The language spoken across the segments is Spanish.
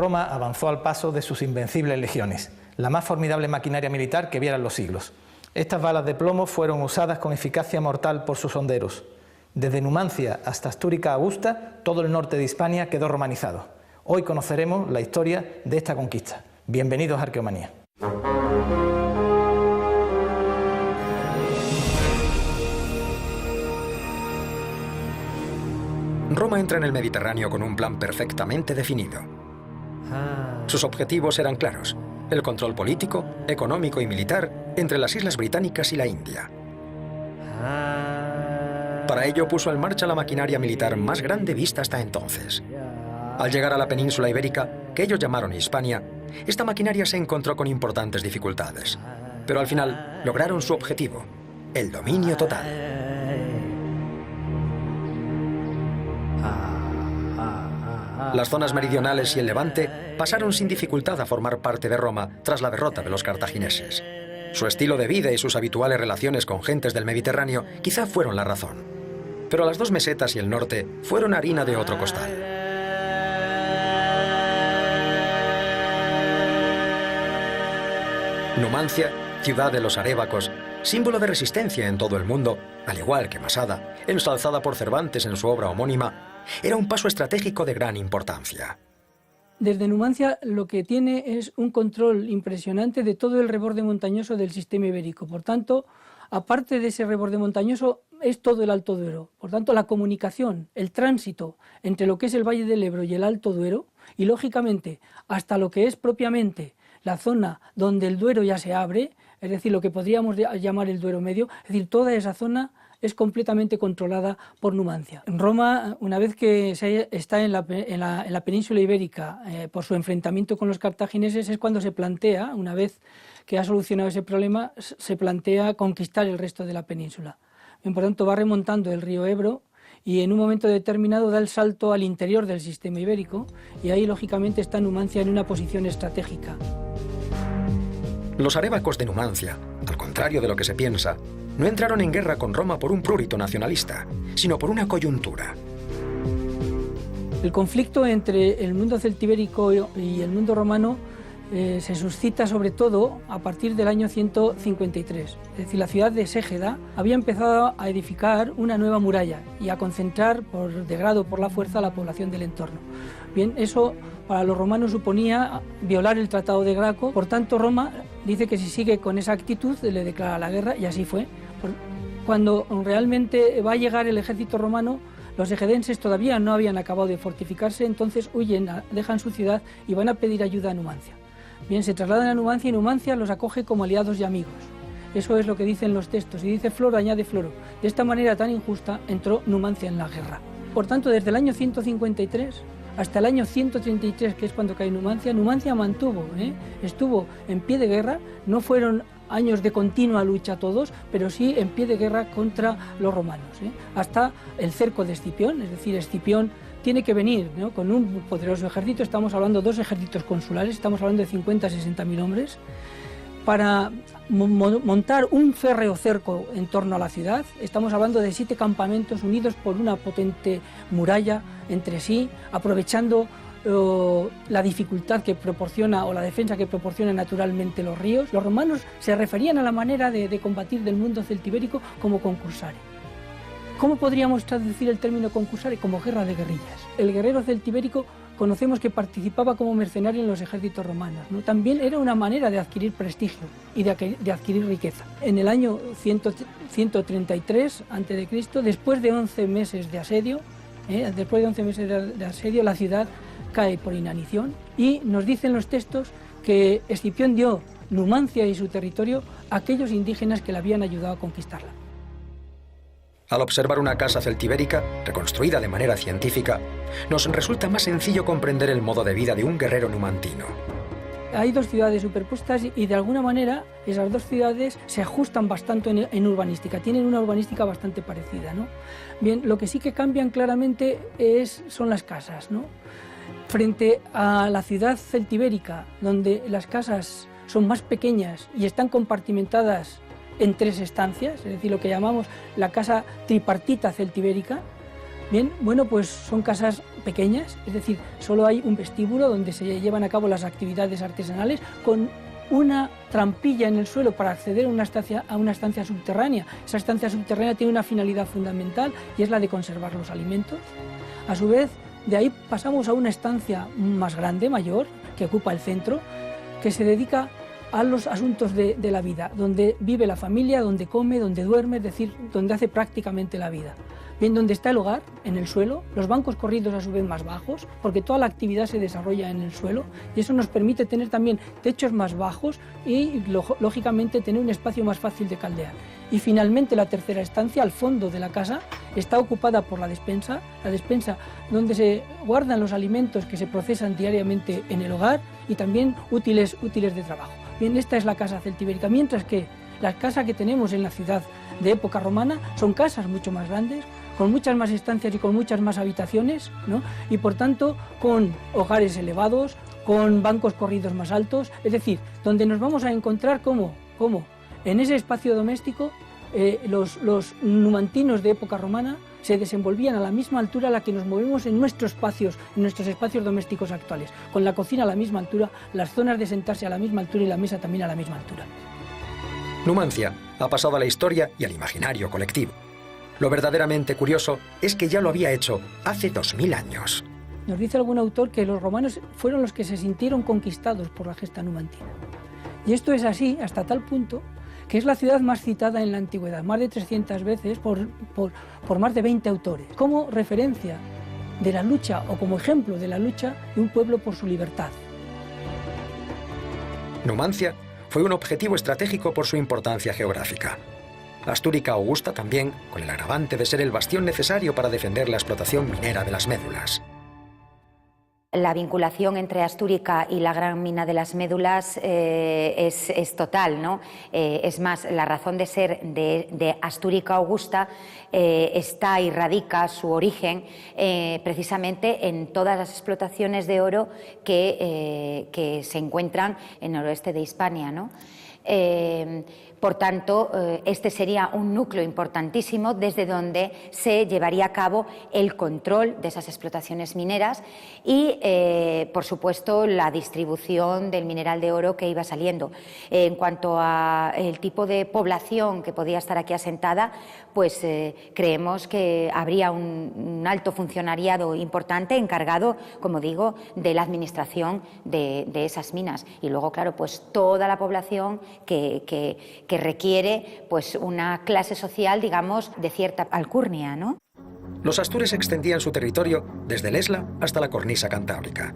Roma avanzó al paso de sus invencibles legiones, la más formidable maquinaria militar que vieran los siglos. Estas balas de plomo fueron usadas con eficacia mortal por sus honderos. Desde Numancia hasta Astúrica Augusta, todo el norte de Hispania quedó romanizado. Hoy conoceremos la historia de esta conquista. Bienvenidos a Arqueomanía. Roma entra en el Mediterráneo con un plan perfectamente definido. Sus objetivos eran claros: el control político, económico y militar entre las Islas Británicas y la India. Para ello puso en marcha la maquinaria militar más grande vista hasta entonces. Al llegar a la península ibérica, que ellos llamaron Hispania, esta maquinaria se encontró con importantes dificultades. Pero al final lograron su objetivo: el dominio total. Las zonas meridionales y el Levante pasaron sin dificultad a formar parte de Roma tras la derrota de los cartagineses. Su estilo de vida y sus habituales relaciones con gentes del Mediterráneo quizá fueron la razón. Pero las dos mesetas y el norte fueron harina de otro costal. Numancia, ciudad de los arébacos, símbolo de resistencia en todo el mundo, al igual que Masada, ensalzada por Cervantes en su obra homónima, era un paso estratégico de gran importancia. Desde Numancia lo que tiene es un control impresionante de todo el reborde montañoso del sistema ibérico. Por tanto, aparte de ese reborde montañoso, es todo el Alto Duero. Por tanto, la comunicación, el tránsito entre lo que es el Valle del Ebro y el Alto Duero, y lógicamente hasta lo que es propiamente la zona donde el Duero ya se abre, es decir, lo que podríamos llamar el Duero Medio, es decir, toda esa zona es completamente controlada por Numancia. En Roma, una vez que está en la península ibérica por su enfrentamiento con los cartagineses, es cuando se plantea, una vez que ha solucionado ese problema, se plantea conquistar el resto de la península. Bien, por tanto, va remontando el río Ebro y en un momento determinado da el salto al interior del sistema ibérico y ahí, lógicamente, está Numancia en una posición estratégica. Los arébacos de Numancia, al contrario de lo que se piensa, no entraron en guerra con Roma por un prurito nacionalista, sino por una coyuntura. El conflicto entre el mundo celtibérico y el mundo romano se suscita sobre todo a partir del año 153. Es decir, la ciudad de Ségeda había empezado a edificar una nueva muralla y a concentrar de grado por la fuerza a la población del entorno. Bien, eso para los romanos suponía violar el Tratado de Graco. Por tanto, Roma dice que si sigue con esa actitud le declara la guerra, y así fue. Cuando realmente va a llegar el ejército romano, los egedenses todavía no habían acabado de fortificarse, entonces huyen, dejan su ciudad y van a pedir ayuda a Numancia. Bien, se trasladan a Numancia y Numancia los acoge como aliados y amigos. Eso es lo que dicen los textos, y dice Floro, añade Floro. De esta manera tan injusta entró Numancia en la guerra. Por tanto, desde el año 153 hasta el año 133, que es cuando cae Numancia, Numancia estuvo en pie de guerra. No fueron años de continua lucha todos, pero sí en pie de guerra contra los romanos, hasta el cerco de Escipión. Es decir, Escipión tiene que venir, ¿no?, con un poderoso ejército. Estamos hablando de 2 ejércitos consulares, estamos hablando de 50 a 60.000 hombres, para montar un férreo cerco en torno a la ciudad. Estamos hablando de 7 campamentos unidos por una potente muralla entre sí, aprovechando la dificultad que proporciona, o la defensa que proporciona naturalmente los ríos. Los romanos se referían a la manera de combatir del mundo celtibérico como concursare. ¿Cómo podríamos traducir el término concursare? Como guerra de guerrillas. El guerrero celtibérico conocemos que participaba como mercenario en los ejércitos romanos, ¿no? También era una manera de adquirir prestigio y de adquirir riqueza. En el año 133 a.C., después de 11 meses de asedio, la ciudad cae por inanición, y nos dicen los textos que Escipión dio Numancia y su territorio a aquellos indígenas que le habían ayudado a conquistarla. Al observar una casa celtibérica, reconstruida de manera científica, nos resulta más sencillo comprender el modo de vida de un guerrero numantino. Hay 2 ciudades superpuestas y de alguna manera esas 2 ciudades se ajustan bastante en urbanística, tienen una urbanística bastante parecida, ¿no? Bien, lo que sí que cambian claramente son las casas, ¿no? Frente a la ciudad celtibérica, donde las casas son más pequeñas y están compartimentadas en 3 estancias, es decir, lo que llamamos la casa tripartita celtibérica, Bien, bueno, pues son casas pequeñas, es decir, solo hay un vestíbulo donde se llevan a cabo las actividades artesanales con una trampilla en el suelo para acceder a una estancia subterránea. Esa estancia subterránea tiene una finalidad fundamental y es la de conservar los alimentos. A su vez, de ahí pasamos a una estancia más grande, mayor, que ocupa el centro, que se dedica a los asuntos de la vida, donde vive la familia, donde come, donde duerme, es decir, donde hace prácticamente la vida. Bien, donde está el hogar, en el suelo, los bancos corridos a su vez más bajos, porque toda la actividad se desarrolla en el suelo y eso nos permite tener también techos más bajos y, lógicamente, tener un espacio más fácil de caldear. Y finalmente la tercera estancia, al fondo de la casa, está ocupada por la despensa donde se guardan los alimentos que se procesan diariamente en el hogar y también útiles de trabajo. Bien, esta es la casa celtibérica, mientras que las casas que tenemos en la ciudad de época romana son casas mucho más grandes, con muchas más estancias y con muchas más habitaciones, ¿no? Y por tanto con hogares elevados, con bancos corridos más altos, es decir, donde nos vamos a encontrar como en ese espacio doméstico los numantinos de época romana se desenvolvían a la misma altura a la que nos movemos en nuestros espacios domésticos actuales, con la cocina a la misma altura, las zonas de sentarse a la misma altura y la mesa también a la misma altura. Numancia ha pasado a la historia y al imaginario colectivo. Lo verdaderamente curioso es que ya lo había hecho hace 2000 años. Nos dice algún autor que los romanos fueron los que se sintieron conquistados por la gesta numantina. Y esto es así hasta tal punto que es la ciudad más citada en la antigüedad, más de 300 veces por más de 20 autores, como referencia de la lucha o como ejemplo de la lucha de un pueblo por su libertad. Numancia fue un objetivo estratégico por su importancia geográfica. Astúrica Augusta también, con el agravante de ser el bastión necesario para defender la explotación minera de las médulas. La vinculación entre Astúrica y la gran mina de las médulas es total, ¿no? Es más, la razón de ser de Astúrica Augusta está y radica su origen precisamente en todas las explotaciones de oro que se encuentran en el noroeste de Hispania, ¿no? Por tanto, este sería un núcleo importantísimo desde donde se llevaría a cabo el control de esas explotaciones mineras y, por supuesto, la distribución del mineral de oro que iba saliendo. En cuanto al tipo de población que podía estar aquí asentada, pues creemos que habría un alto funcionariado importante encargado, como digo, de la administración de esas minas. Y luego, claro, pues toda la población que requiere pues una clase social, digamos, de cierta alcurnia, ¿no? Los astures extendían su territorio desde el Esla hasta la cornisa cantábrica.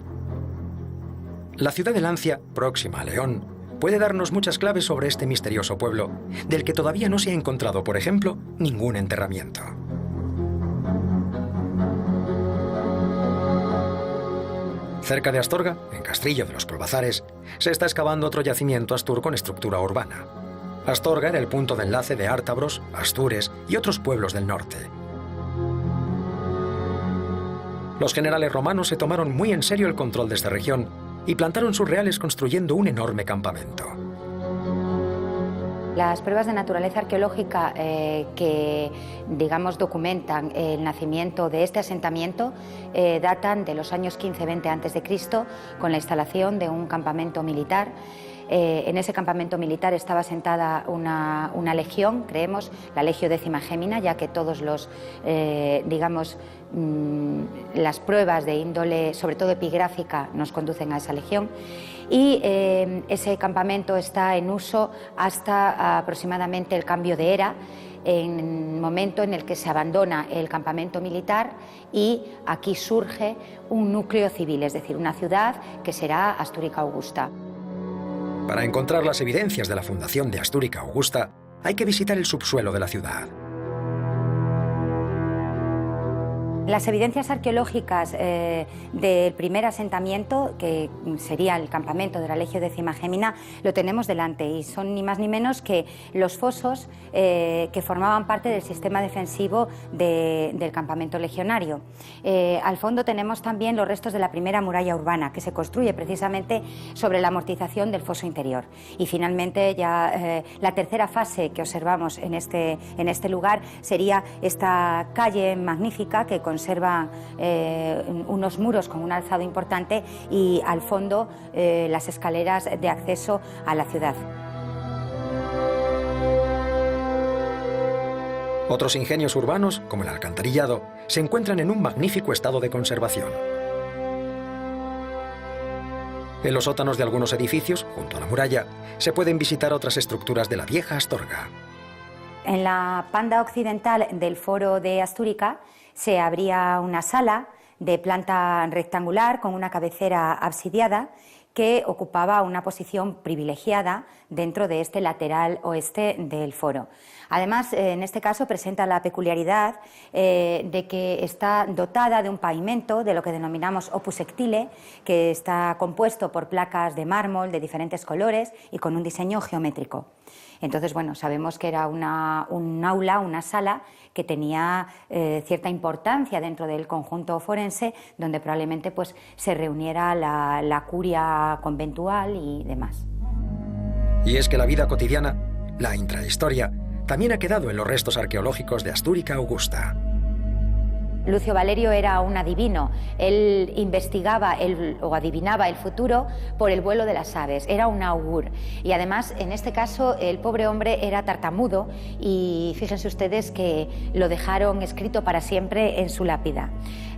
La ciudad de Lancia, próxima a León, puede darnos muchas claves sobre este misterioso pueblo, del que todavía no se ha encontrado, por ejemplo, ningún enterramiento. Cerca de Astorga, en Castrillo de los Polvazares, se está excavando otro yacimiento astur con estructura urbana. Astorga era el punto de enlace de Ártabros, Astures y otros pueblos del norte. Los generales romanos se tomaron muy en serio el control de esta región y plantaron sus reales construyendo un enorme campamento. Las pruebas de naturaleza arqueológica que, digamos, documentan el nacimiento de este asentamiento datan de los años 15-20 a.C., con la instalación de un campamento militar. En ese campamento militar estaba asentada una legión, creemos, la Legio Décima Gémina, ya que todos los, las pruebas de índole, sobre todo epigráfica, nos conducen a esa legión. Y ese campamento está en uso hasta aproximadamente el cambio de era, en el momento en el que se abandona el campamento militar y aquí surge un núcleo civil, es decir, una ciudad que será Astúrica Augusta. Para encontrar las evidencias de la fundación de Astúrica Augusta, hay que visitar el subsuelo de la ciudad. Las evidencias arqueológicas del primer asentamiento, que sería el campamento de la Legio Décima Gémina, lo tenemos delante y son ni más ni menos que los fosos que formaban parte del sistema defensivo del campamento legionario. Al fondo tenemos también los restos de la primera muralla urbana, que se construye precisamente sobre la amortización del foso interior. Y finalmente ya la tercera fase que observamos en este lugar sería esta calle magnífica que consta conserva unos muros con un alzado importante y al fondo las escaleras de acceso a la ciudad. Otros ingenios urbanos, como el alcantarillado, se encuentran en un magnífico estado de conservación. En los sótanos de algunos edificios, junto a la muralla, se pueden visitar otras estructuras de la vieja Astorga. En la panda occidental del foro de Astúrica se abría una sala de planta rectangular con una cabecera absidiada que ocupaba una posición privilegiada dentro de este lateral oeste del foro. Además, en este caso presenta la peculiaridad de que está dotada de un pavimento de lo que denominamos opus sectile, que está compuesto por placas de mármol de diferentes colores y con un diseño geométrico. Entonces, bueno, sabemos que era un aula, una sala que tenía cierta importancia dentro del conjunto forense, donde probablemente pues, se reuniera la curia conventual y demás. Y es que la vida cotidiana, la intrahistoria, también ha quedado en los restos arqueológicos de Astúrica Augusta. Lucio Valerio era un adivino, él investigaba o adivinaba el futuro por el vuelo de las aves, era un augur. Y además, en este caso, el pobre hombre era tartamudo y fíjense ustedes que lo dejaron escrito para siempre en su lápida.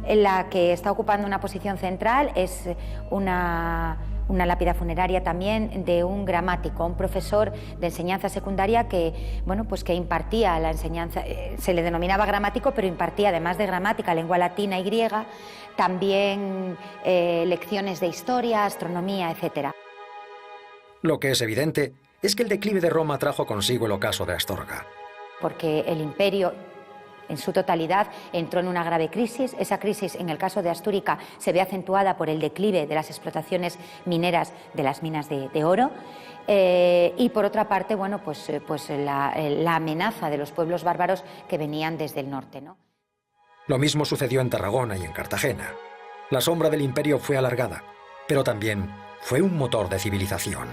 La que está ocupando una posición central es una lápida funeraria también de un gramático, un profesor de enseñanza secundaria que, bueno, pues que impartía la enseñanza, se le denominaba gramático, pero impartía, además de gramática, lengua latina y griega, también lecciones de historia, astronomía, etc. Lo que es evidente es que el declive de Roma trajo consigo el ocaso de Astorga. Porque el imperio en su totalidad entró en una grave crisis. Esa crisis, en el caso de Astúrica, se ve acentuada por el declive de las explotaciones mineras de las minas de oro. Y por otra parte, bueno, pues la amenaza de los pueblos bárbaros que venían desde el norte, ¿no? Lo mismo sucedió en Tarragona y en Cartagena. La sombra del imperio fue alargada, pero también fue un motor de civilización.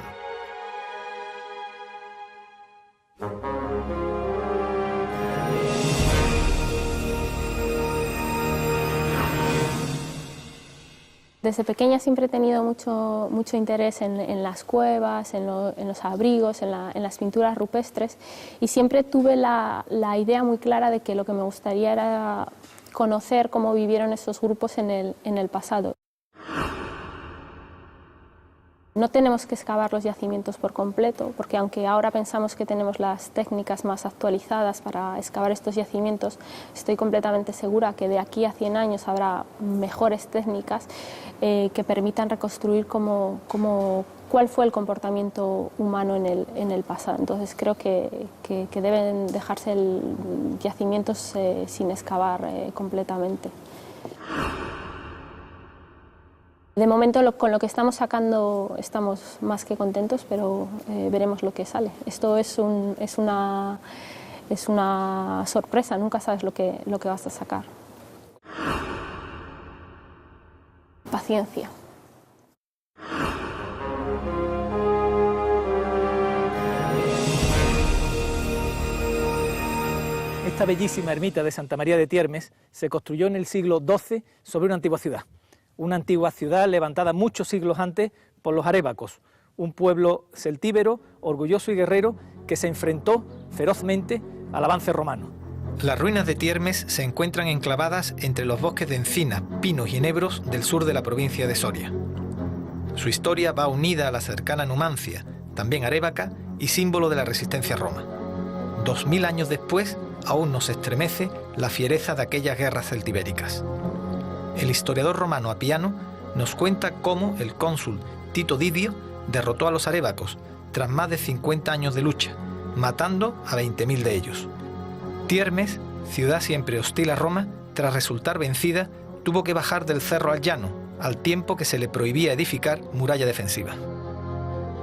Desde pequeña siempre he tenido mucho interés en las cuevas, en los abrigos, en las pinturas rupestres, y siempre tuve la idea muy clara de que lo que me gustaría era conocer cómo vivieron esos grupos en el pasado. No tenemos que excavar los yacimientos por completo, porque aunque ahora pensamos que tenemos las técnicas más actualizadas para excavar estos yacimientos, estoy completamente segura que de aquí a 100 años habrá mejores técnicas que permitan reconstruir cuál fue el comportamiento humano en el pasado. Entonces creo que deben dejarse yacimientos sin excavar completamente. De momento con lo que estamos sacando estamos más que contentos, pero veremos lo que sale. Esto es una sorpresa, nunca sabes lo que vas a sacar. Paciencia. Esta bellísima ermita de Santa María de Tiermes se construyó en el siglo XII sobre una antigua ciudad levantada muchos siglos antes por los arébacos, un pueblo celtíbero, orgulloso y guerrero que se enfrentó ferozmente al avance romano. Las ruinas de Tiermes se encuentran enclavadas entre los bosques de encina, pinos y enebros del sur de la provincia de Soria. Su historia va unida a la cercana Numancia, también arébaca y símbolo de la resistencia a Roma. 2000 años después, aún nos estremece la fiereza de aquellas guerras celtibéricas. El historiador romano Apiano nos cuenta cómo el cónsul Tito Didio derrotó a los arébacos tras más de 50 años de lucha, matando a 20.000 de ellos. Tiermes, ciudad siempre hostil a Roma, tras resultar vencida, tuvo que bajar del cerro al llano, al tiempo que se le prohibía edificar muralla defensiva.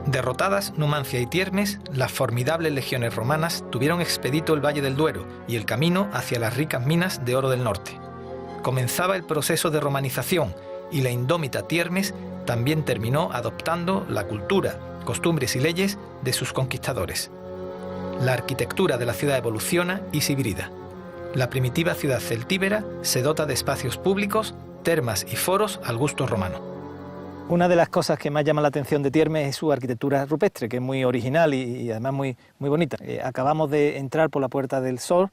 Derrotadas Numancia y Tiermes, las formidables legiones romanas tuvieron expedito el Valle del Duero y el camino hacia las ricas minas de oro del norte. Comenzaba el proceso de romanización y la indómita Tiermes también terminó adoptando la cultura, costumbres y leyes de sus conquistadores. La arquitectura de la ciudad evoluciona y se hibrida. la primitiva ciudad celtíbera se dota de espacios públicos, termas y foros al gusto romano. Una de las cosas que más llama la atención de Tiermes es su arquitectura rupestre, que es muy original y además muy bonita. Acabamos de entrar por la Puerta del Sol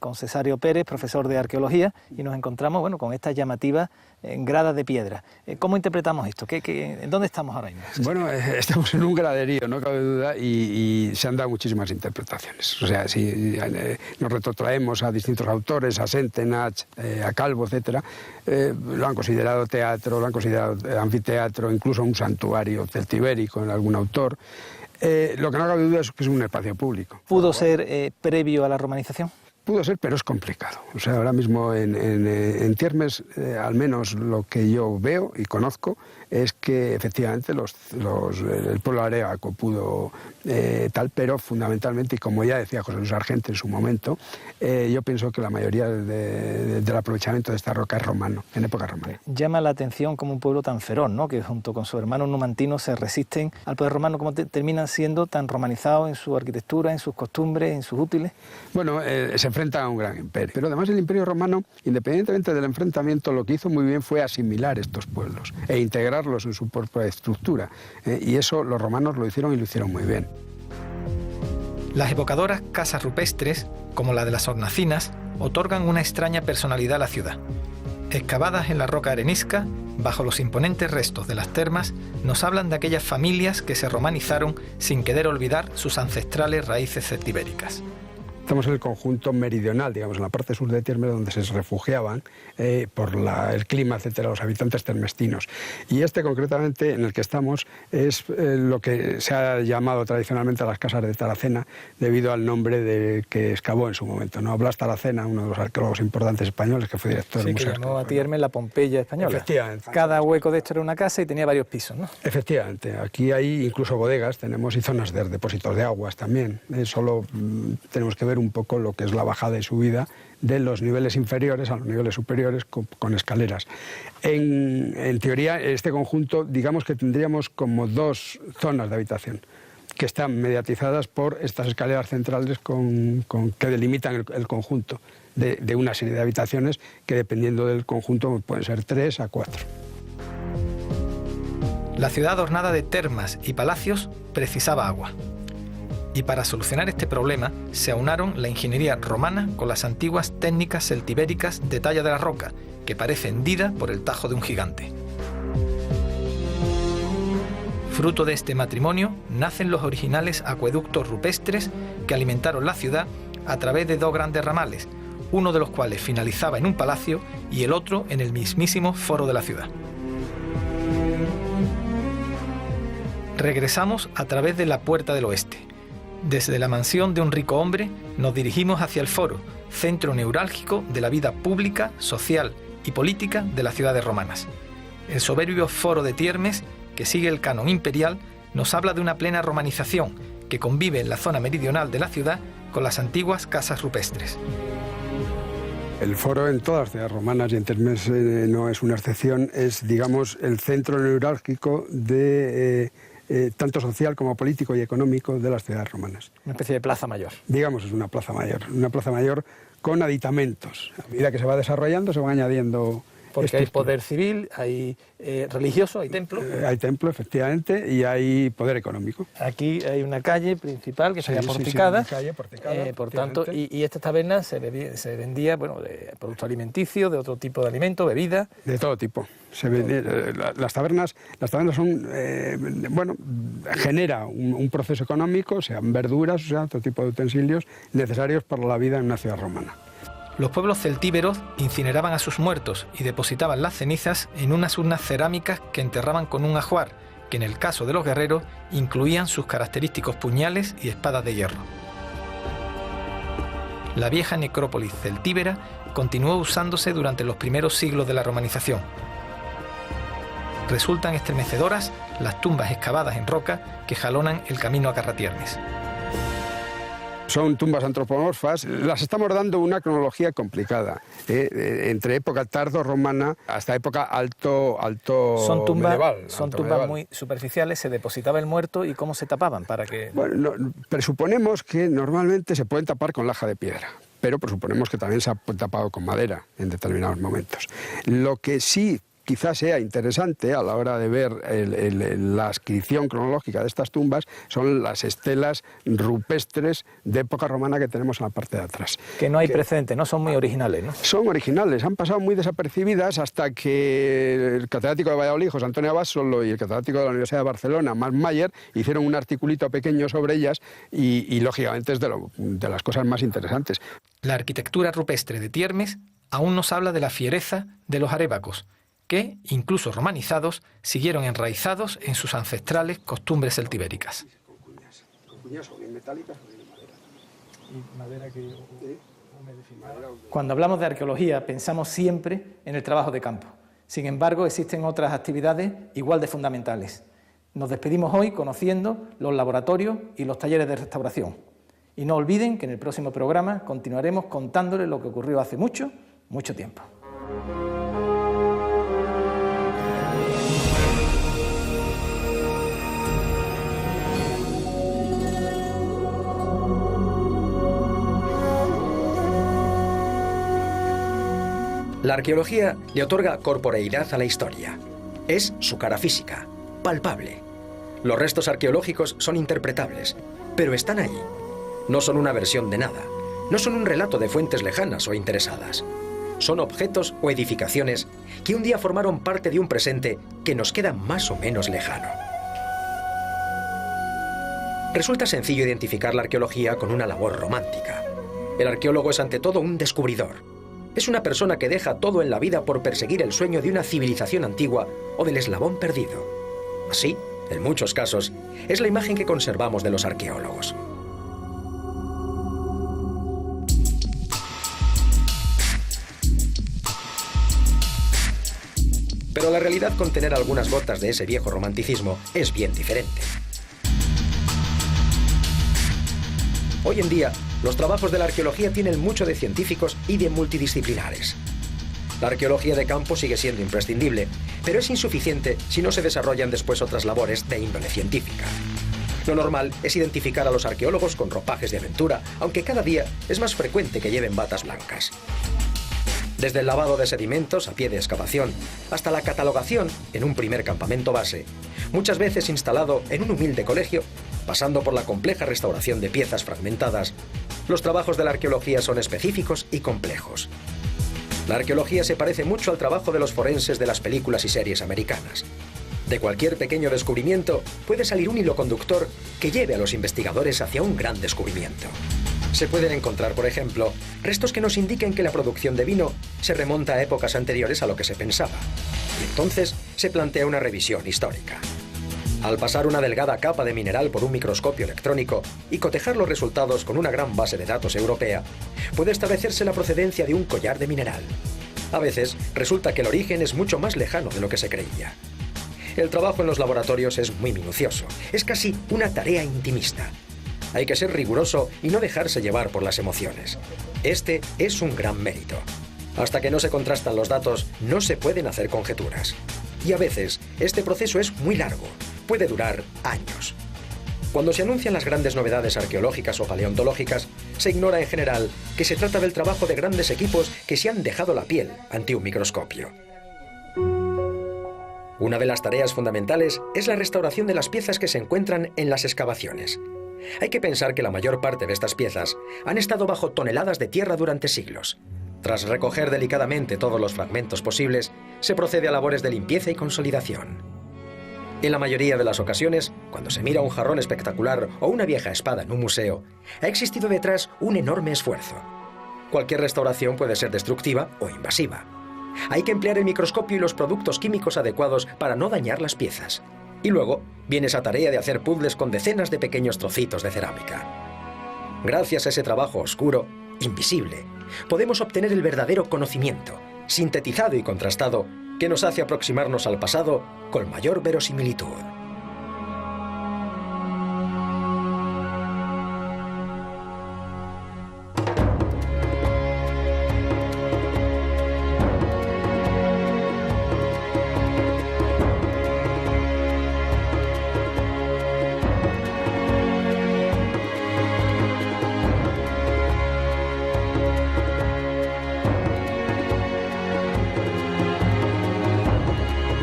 con Cesario Pérez, profesor de arqueología, y nos encontramos con estas llamativas gradas de piedra. ¿Cómo interpretamos esto? ¿Dónde estamos ahora mismo? Bueno, estamos en un graderío, no cabe duda, y se han dado muchísimas interpretaciones. O sea, si nos retrotraemos a distintos autores, a Sentenach, a Calvo, etc., lo han considerado teatro, lo han considerado anfiteatro, incluso un santuario celtibérico en algún autor. Lo que no cabe duda es que es un espacio público. ¿Pudo ser previo a la romanización? Pudo ser, pero es complicado. O sea, ahora mismo en Tiermes, al menos lo que yo veo y conozco, es que efectivamente el pueblo areaco pudo tal, pero fundamentalmente, y como ya decía José Luis Argente en su momento, yo pienso que la mayoría del aprovechamiento de esta roca es romano, en época romana. Llama la atención como un pueblo tan feroz, ¿no?, que junto con sus hermanos numantinos se resisten al poder romano, como terminan siendo tan romanizados en su arquitectura, en sus costumbres, en sus útiles. Bueno, se enfrentan a un gran imperio, pero además el imperio romano, independientemente del enfrentamiento, lo que hizo muy bien fue asimilar estos pueblos e integrarlos en su propia estructura, y eso los romanos lo hicieron y lo hicieron muy bien. Las evocadoras casas rupestres, como la de las Hornacinas, otorgan una extraña personalidad a la ciudad. Excavadas en la roca arenisca, bajo los imponentes restos de las termas, nos hablan de aquellas familias que se romanizaron sin querer olvidar sus ancestrales raíces celtibéricas. Estamos en el conjunto meridional, digamos, en la parte sur de Tiermes, donde se refugiaban por el clima, etcétera, los habitantes termestinos. Y concretamente, en el que estamos, es lo que se ha llamado tradicionalmente a las casas de Taracena, debido al nombre que excavó en su momento, ¿no? Blas Taracena, uno de los arqueólogos importantes españoles, que fue director del museo. Que llamó a Tiermes la Pompeya española. Efectivamente. Cada hueco de esto era una casa y tenía varios pisos, ¿no? Efectivamente. Aquí hay incluso bodegas, tenemos, y zonas de depósitos de aguas también. Solo tenemos que ver un poco lo que es la bajada y subida de los niveles inferiores a los niveles superiores con escaleras. En teoría, este conjunto, digamos que tendríamos como dos zonas de habitación que están mediatizadas por estas escaleras centrales que delimitan el conjunto de una serie de habitaciones que, dependiendo del conjunto, pueden ser 3 a 4. La ciudad ornada de termas y palacios precisaba agua. Y para solucionar este problema se aunaron la ingeniería romana con las antiguas técnicas celtibéricas de talla de la roca, que parece hendida por el tajo de un gigante. Fruto de este matrimonio nacen los originales acueductos rupestres que alimentaron la ciudad a través de dos grandes ramales, uno de los cuales finalizaba en un palacio y el otro en el mismísimo foro de la ciudad. Regresamos a través de la Puerta del Oeste. Desde la mansión de un rico hombre nos dirigimos hacia el foro, centro neurálgico de la vida pública, social y política de las ciudades romanas. El soberbio foro de Tiermes, que sigue el canon imperial, nos habla de una plena romanización que convive en la zona meridional de la ciudad con las antiguas casas rupestres. El foro en todas las ciudades romanas, y en Tiermes no es una excepción, es, digamos, el centro neurálgico de tanto social como político y económico de las ciudades romanas. Una especie de plaza mayor. Digamos, es una plaza mayor con aditamentos. A medida que se va desarrollando se van añadiendo. Porque hay poder civil, hay religioso, hay templo. Hay templo, efectivamente, y hay poder económico. Aquí hay una calle principal que sería porticada. Sí, una calle porticada, por tanto, y esta taberna se vendía de productos alimenticios, de otro tipo de alimentos, bebidas. De todo tipo. Las tabernas son, genera un proceso económico, sean verduras, o sea, otro tipo de utensilios necesarios para la vida en una ciudad romana. Los pueblos celtíberos incineraban a sus muertos y depositaban las cenizas en unas urnas cerámicas que enterraban con un ajuar, que en el caso de los guerreros incluían sus característicos puñales y espadas de hierro. La vieja necrópolis celtíbera continuó usándose durante los primeros siglos de la romanización. Resultan estremecedoras las tumbas excavadas en roca que jalonan el camino a Carratiernes. Son tumbas antropomorfas, las estamos dando una cronología complicada, entre época tardo-romana hasta época alto medieval. Son tumbas muy superficiales, se depositaba el muerto y ¿cómo se tapaban? Para que... Bueno, presuponemos que normalmente se pueden tapar con laja de piedra, pero presuponemos que también se ha tapado con madera en determinados momentos. Lo que sí quizás sea interesante a la hora de ver la adscripción cronológica de estas tumbas son las estelas rupestres de época romana que tenemos en la parte de atrás. Que no hay precedentes, no son muy originales, ¿no? Son originales, han pasado muy desapercibidas hasta que el catedrático de Valladolid, José Antonio Abasolo, y el catedrático de la Universidad de Barcelona, Marc Mayer, hicieron un articulito pequeño sobre ellas y lógicamente es de las cosas más interesantes. La arquitectura rupestre de Tiermes aún nos habla de la fiereza de los arébacos, que, incluso romanizados, siguieron enraizados en sus ancestrales costumbres celtibéricas. Cuando hablamos de arqueología pensamos siempre en el trabajo de campo. Sin embargo, existen otras actividades igual de fundamentales. Nos despedimos hoy conociendo los laboratorios y los talleres de restauración. Y no olviden que en el próximo programa continuaremos contándoles lo que ocurrió hace mucho, mucho tiempo. La arqueología le otorga corporeidad a la historia. Es su cara física, palpable. Los restos arqueológicos son interpretables, pero están ahí. No son una versión de nada. No son un relato de fuentes lejanas o interesadas. Son objetos o edificaciones que un día formaron parte de un presente que nos queda más o menos lejano. Resulta sencillo identificar la arqueología con una labor romántica. El arqueólogo es ante todo un descubridor. Es una persona que deja todo en la vida por perseguir el sueño de una civilización antigua o del eslabón perdido. Así, en muchos casos, es la imagen que conservamos de los arqueólogos. Pero la realidad con tener algunas gotas de ese viejo romanticismo es bien diferente. Hoy en día, los trabajos de la arqueología tienen mucho de científicos y de multidisciplinares. La arqueología de campo sigue siendo imprescindible, pero es insuficiente si no se desarrollan después otras labores de índole científica. Lo normal es identificar a los arqueólogos con ropajes de aventura, aunque cada día es más frecuente que lleven batas blancas. Desde el lavado de sedimentos a pie de excavación, hasta la catalogación en un primer campamento base, muchas veces instalado en un humilde colegio, pasando por la compleja restauración de piezas fragmentadas, los trabajos de la arqueología son específicos y complejos. La arqueología se parece mucho al trabajo de los forenses de las películas y series americanas. De cualquier pequeño descubrimiento puede salir un hilo conductor que lleve a los investigadores hacia un gran descubrimiento. Se pueden encontrar, por ejemplo, restos que nos indiquen que la producción de vino se remonta a épocas anteriores a lo que se pensaba. Y entonces se plantea una revisión histórica. Al pasar una delgada capa de mineral por un microscopio electrónico y cotejar los resultados con una gran base de datos europea, puede establecerse la procedencia de un collar de mineral. A veces resulta que el origen es mucho más lejano de lo que se creía. El trabajo en los laboratorios es muy minucioso, es casi una tarea intimista. Hay que ser riguroso y no dejarse llevar por las emociones. Este es un gran mérito. Hasta que no se contrastan los datos, no se pueden hacer conjeturas. Y a veces, este proceso es muy largo, puede durar años. Cuando se anuncian las grandes novedades arqueológicas o paleontológicas, se ignora en general que se trata del trabajo de grandes equipos que se han dejado la piel ante un microscopio. Una de las tareas fundamentales es la restauración de las piezas que se encuentran en las excavaciones. Hay que pensar que la mayor parte de estas piezas han estado bajo toneladas de tierra durante siglos. Tras recoger delicadamente todos los fragmentos posibles, se procede a labores de limpieza y consolidación. En la mayoría de las ocasiones, cuando se mira un jarrón espectacular o una vieja espada en un museo, ha existido detrás un enorme esfuerzo. Cualquier restauración puede ser destructiva o invasiva. Hay que emplear el microscopio y los productos químicos adecuados para no dañar las piezas. Y luego viene esa tarea de hacer puzzles con decenas de pequeños trocitos de cerámica. Gracias a ese trabajo oscuro, invisible, podemos obtener el verdadero conocimiento, sintetizado y contrastado, que nos hace aproximarnos al pasado con mayor verosimilitud.